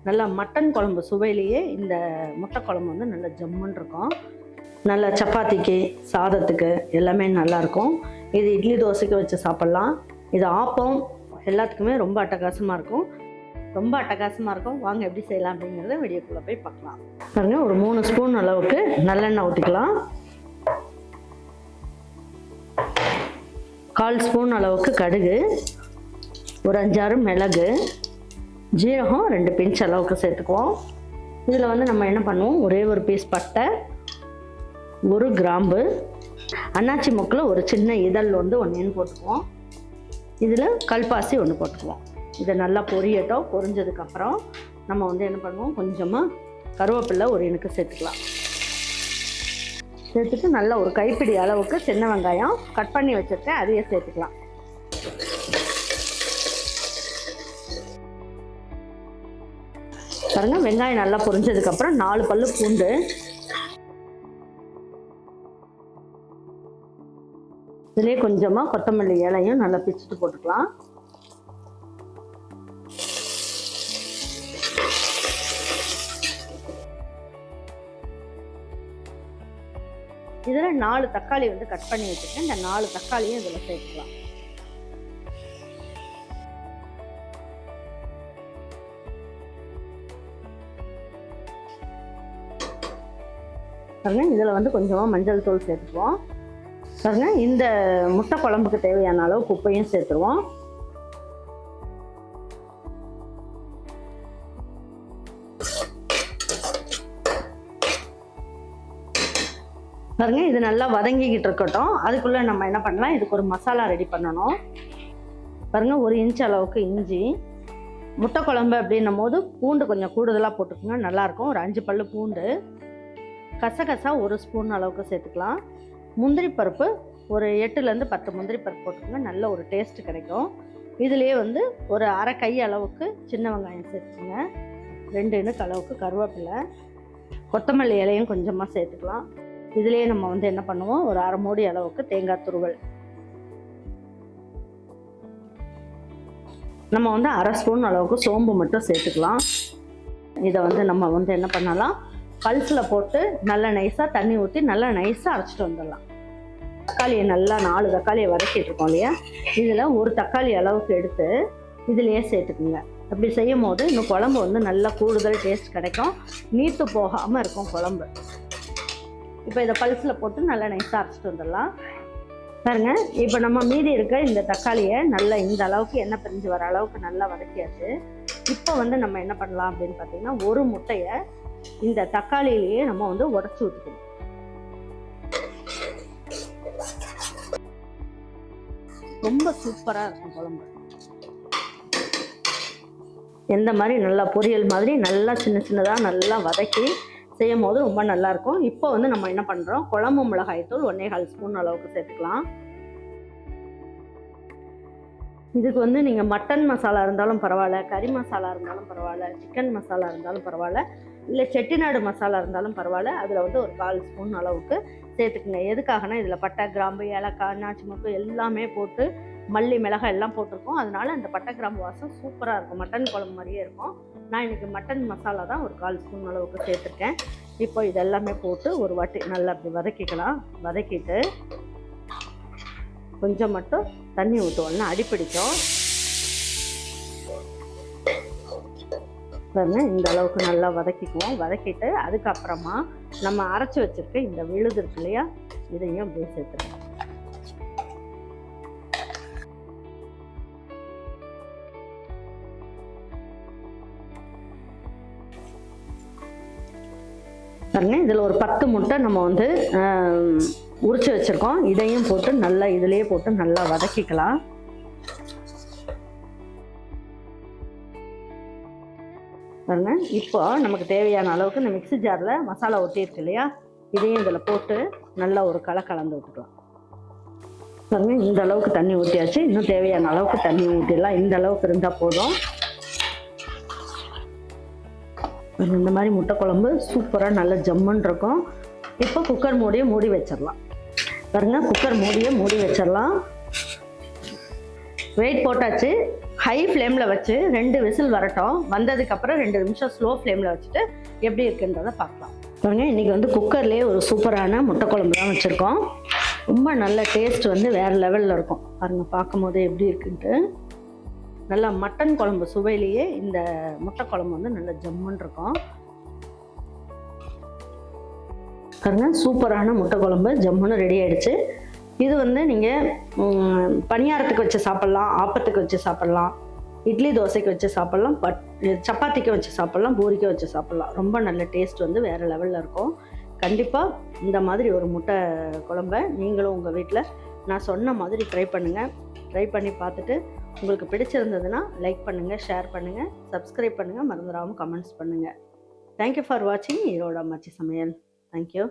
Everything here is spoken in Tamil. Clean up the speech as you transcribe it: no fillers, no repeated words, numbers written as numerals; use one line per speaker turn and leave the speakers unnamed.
நல்லா மட்டன் குழம்பு சுவையிலேயே இந்த முட்டை குழம்பு வந்து நல்லா ஜம்முன்னு இருக்கும். நல்ல சப்பாத்திக்கு, சாதத்துக்கு எல்லாமே நல்லாயிருக்கும். இது இட்லி தோசைக்கு வச்சு சாப்பிட்லாம். இது ஆப்பம் எல்லாத்துக்குமே ரொம்ப அட்டகாசமாக இருக்கும். வாங்க எப்படி செய்யலாம் அப்படிங்கிறத வீடியோக்குள்ளே போய் பார்க்கலாம். பாருங்க, ஒரு 3 ஸ்பூன் அளவுக்கு நல்லெண்ணெய் ஊற்றிக்கலாம். 1/4 ஸ்பூன் அளவுக்கு கடுகு, ஒரு 5-6 மிளகு, ஜீரகம் 2 பிஞ்ச் அளவுக்கு சேர்த்துக்குவோம். இதில் வந்து நம்ம என்ன பண்ணுவோம், ஒரே ஒரு பீஸ் பட்டை, 1 கிராம்பு, அன்னாச்சி மொக்கில் ஒரு சின்ன இதழ் வந்து 1 போட்டுக்குவோம். இதில் கல்பாசி 1 போட்டுக்குவோம். இதை நல்லா பொரியட்டும். பொரிஞ்சதுக்கப்புறம் நம்ம வந்து என்ன பண்ணுவோம், கொஞ்சமாக கருவேப்பிலை ஒரு இனுக்கு சேர்த்துக்கலாம். சேர்த்துட்டு நல்லா ஒரு கைப்பிடி அளவுக்கு சின்ன வெங்காயம் கட் பண்ணி வச்சுருக்கேன், அதையே சேர்த்துக்கலாம். பாருங்க, வெங்காயம் நல்லா பொரிஞ்சதுக்கப்புறம் 4 பல்லு பூண்டு, இதிலே கொஞ்சமாக கொத்தமல்லி இலையும் நல்லா பிச்சுட்டு போட்டுக்கலாம். இதில் 4 தக்காளி வந்து கட் பண்ணி வச்சுருக்கேன். இந்த 4 தக்காளியும் இதில் சேர்த்துக்கலாம். பாருங்க, இதில் வந்து கொஞ்சமாக மஞ்சள் தூள் சேர்த்துக்குவோம். பாருங்க, இந்த முட்டை குழம்புக்கு தேவையான அளவு உப்பையும் சேர்த்துருவோம். பாருங்க, இது நல்லா வதங்கிக்கிட்டு இருக்கட்டும். அதுக்குள்ளே நம்ம என்ன பண்ணலாம், இதுக்கு ஒரு மசாலா ரெடி பண்ணணும். பாருங்க, 1 இன்ச் அளவுக்கு இஞ்சி. முட்டை குழம்பு அப்படின்னும் போது பூண்டு கொஞ்சம் கூடுதலாக போட்டுக்கோங்க, நல்லாயிருக்கும். ஒரு 5 பல்லு பூண்டு, கசகசா 1 ஸ்பூன் அளவுக்கு சேர்த்துக்கலாம். முந்திரி பருப்பு ஒரு 8லேருந்து 10 முந்திரி பருப்பு போட்டுக்கோங்க, நல்ல ஒரு டேஸ்ட்டு கிடைக்கும். இதுலேயே வந்து ஒரு அரை கை அளவுக்கு சின்ன வெங்காயம் சேர்த்துக்குங்க. 2 இனுக்கு அளவுக்கு கருவேப்பிலை, கொத்தமல்லி இலையும் கொஞ்சமாக சேர்த்துக்கலாம். இதுலேயே நம்ம வந்து என்ன பண்ணுவோம், ஒரு அரை மூடி அளவுக்கு தேங்காய் துருவல், நம்ம வந்து அரை ஸ்பூன் அளவுக்கு சோம்பு மட்டும் சேர்த்துக்கலாம். இதை வந்து நம்ம வந்து என்ன பண்ணலாம், பல்ஸில் போட்டு நல்லா நைஸாக தண்ணி ஊற்றி நல்லா நைஸாக அரைச்சிட்டு வந்துடலாம். தக்காளியை நல்லா 4 தக்காளியை வதக்கிட்டு இருக்கோம் இல்லையா, இதில் ஒரு தக்காளி அளவுக்கு எடுத்து இதிலேயே சேர்த்துக்குங்க. அப்படி செய்யும் போது இன்னும் குழம்பு வந்து நல்லா கூடுதல் டேஸ்ட் கிடைக்கும், நீத்து போகாமல் இருக்கும் குழம்பு. இப்போ இதை பல்ஸில் போட்டு நல்லா நைஸாக அரைச்சிட்டு வந்துடலாம். பாருங்க, இப்போ நம்ம மீதி இருக்க இந்த தக்காளியை நல்லா இந்த அளவுக்கு எண்ணெய் பிரிஞ்சு வர அளவுக்கு நல்லா வதக்கியாச்சு. இப்போ வந்து நம்ம என்ன பண்ணலாம் அப்படின்னு பார்த்தீங்கன்னா, ஒரு முட்டையை இந்த தக்காளியிலேயே நம்ம வந்து உடச்சி ஊற்றிக்கணும். ரொம்ப சூப்பராக இருக்கும் குழம்பு. எந்த மாதிரி நல்லா பொரியல் மாதிரி நல்லா சின்ன சின்னதாக நல்லா வதக்கி செய்யும் போது ரொம்ப நல்லாயிருக்கும். இப்போ வந்து நம்ம என்ன பண்ணுறோம், குழம்பு மிளகாய் தூள் 1/4 ஸ்பூன் அளவுக்கு சேர்த்துக்கலாம். இதுக்கு வந்து நீங்கள் மட்டன் மசாலா இருந்தாலும் பரவாயில்ல, கறி மசாலா இருந்தாலும் பரவாயில்ல, சிக்கன் மசாலா இருந்தாலும் பரவாயில்ல, இல்லை செட்டிநாடு மசாலா இருந்தாலும் பரவாயில்ல, அதில் வந்து ஒரு 1/4 ஸ்பூன் அளவுக்கு சேர்த்துக்குங்க. எதுக்காகனா இதில் பட்டை, கிராம்பு, ஏலக்காய், அன்னாச்சி மொக்கு எல்லாமே போட்டு, மல்லி, மிளகாய் எல்லாம் போட்டிருக்கோம். அதனால அந்த பட்டை கிராம்பு வாசம் சூப்பராக இருக்கும், மட்டன் குழம்பு மாதிரியே இருக்கும். நான் இன்றைக்கி மட்டன் மசாலா தான் ஒரு 1/4 ஸ்பூன் அளவுக்கு சேர்த்துருக்கேன். இப்போ இதெல்லாமே போட்டு ஒரு வாட்டி நல்லா அப்படி வதக்கிக்கலாம். வதக்கிட்டு கொஞ்சம் மட்டும் தண்ணி ஊற்றுவோம்னா அடிப்பிடிக்கும். பாருங்க, இந்த அளவுக்கு நல்லா வதக்கிக்குவோம். வதக்கிட்டு அதுக்கப்புறமா நம்ம அரைச்சி வச்சுருக்க இந்த விழுது இருக்கு இல்லையா, இதையும் அப்படியே சேர்த்துருவோம். பாருங்க, இதில் ஒரு 10 முட்டை நம்ம வந்து உரிச்சு வச்சுருக்கோம். இதையும் போட்டு நல்லா இதிலேயே போட்டு நல்லா வதக்கிக்கலாம். பாருங்க, இப்போ நமக்கு தேவையான அளவுக்கு இந்த மிக்ஸி ஜாரில் மசாலா ஒட்டியிருக்கு இல்லையா, இதையும் இதில் போட்டு நல்லா ஒரு கலந்து விட்டுக்கலாம். பாருங்க, இந்த அளவுக்கு தண்ணி ஊற்றியாச்சு. இன்னும் தேவையான அளவுக்கு தண்ணி ஊற்றிடலாம். இந்த அளவுக்கு இருந்தால் போதும். இந்த மாதிரி முட்டை குழம்பு சூப்பராக நல்ல ஜம்முன்னு இருக்கும். இப்போ குக்கர் மூடியை மூடி வச்சிடலாம். பாருங்க, குக்கர் மூடியை மூடி வச்சிடலாம். வெயிட் போட்டாச்சு. ஹை ஃப்ளேமில் வச்சு 2 விசில் வரட்டும். வந்ததுக்கப்புறம் 2 நிமிஷம் ஸ்லோ ஃப்ளேமில் வச்சுட்டு எப்படி இருக்குன்றதை பார்க்கலாம். பாருங்க, இன்றைக்கி வந்து குக்கர்லேயே ஒரு சூப்பரான முட்டை குழம்பு தான் வச்சுருக்கோம். ரொம்ப நல்ல டேஸ்ட் வந்து வேறு லெவலில் இருக்கும். பாருங்கள், பார்க்கும் போதே எப்படி இருக்குன்ட்டு. நல்லா மட்டன் குழம்பு சுவையிலேயே இந்த முட்டை குழம்பு வந்து நல்லா ஜம்முன்னு இருக்கும். பாருங்க, சூப்பரான முட்டை குழம்பு ஜம்முன்னு ரெடி ஆயிடுச்சு. இது வந்து நீங்கள் பணியாரத்துக்கு வச்சு சாப்பிட்லாம், ஆப்பத்துக்கு வச்சு சாப்பிட்லாம், இட்லி தோசைக்கு வச்சு சாப்பிட்லாம், சப்பாத்திக்கு வச்சு சாப்பிட்லாம், பூரிக்கு வச்சு சாப்பிட்லாம். ரொம்ப நல்ல டேஸ்ட் வந்து வேறு லெவலில் இருக்கும். கண்டிப்பாக இந்த மாதிரி ஒரு முட்டை குழம்பை நீங்களும் உங்கள் வீட்டில் நான் சொன்ன மாதிரி ட்ரை பண்ணுங்கள். ட்ரை பண்ணி பார்த்துட்டு உங்களுக்கு பிடிச்சிருந்ததுன்னா லைக் பண்ணுங்கள், ஷேர் பண்ணுங்கள், சப்ஸ்கிரைப் பண்ணுங்கள், மறந்துடாமல் கமெண்ட்ஸ் பண்ணுங்கள். தேங்க்யூ ஃபார் வாட்சிங் ஈரோடு அம்மாச்சி சமையல். தேங்க்யூ.